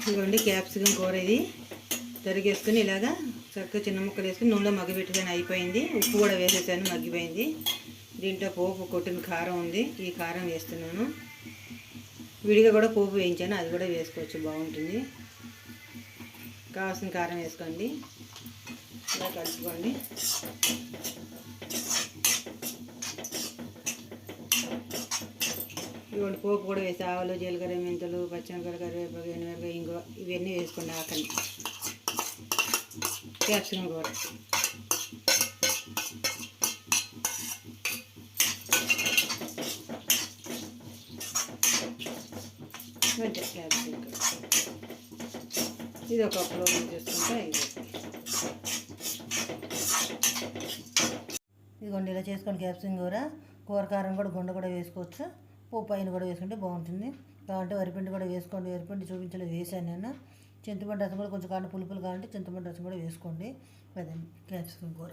ఇదిగోండి క్యాప్సికం కూర ఇది తరిగేసుకుని ఇలాగా చక్కగా చిన్న ముక్కలు వేసుకుని నూనెలో మగ్గబెట్టేసాను. అయిపోయింది. ఉప్పు కూడా వేసేసాను, మగ్గిపోయింది. దీంట్లో పోపు కొట్టిన కారం ఉంది, ఈ కారం వేస్తున్నాను. విడిగా కూడా పోపు వేయించాను, అది కూడా వేసుకోవచ్చు, బాగుంటుంది. కావాల్సిన కారం వేసుకోండి, ఇలా కలుపుకోండి. ఇవ్వండి పోపు కూడా వేసి ఆవాలు, జీలకర్ర, మెంతులు, పచ్చిమిరపకాయలు, కరివేపాకు, ఎండుమిరపకాయ, ఇంకో ఇవన్నీ వేసుకోండి. ఆకలి క్యాప్సికం కూర క్యాప్సికం ఇది ఒక కప్పులో చేసుకుంటే ఇదిగోండి ఇలా చేసుకోండి. క్యాప్సికం కూర కారం కూడా గుండ కూడా వేసుకోవచ్చు, పోపు పైన కూడా వేసుకుంటే బాగుంటుంది. కావాలంటే వరిపిండి కూడా వేసుకోండి. వరిపిండి చూపించలేదు, వేసాను నేను. చింతపండు రసం కూడా కొంచెం కావాలి, పులుపులు కావాలంటే చింతపండు రసం కూడా వేసుకోండి. అదండి క్యాప్సికం కూర.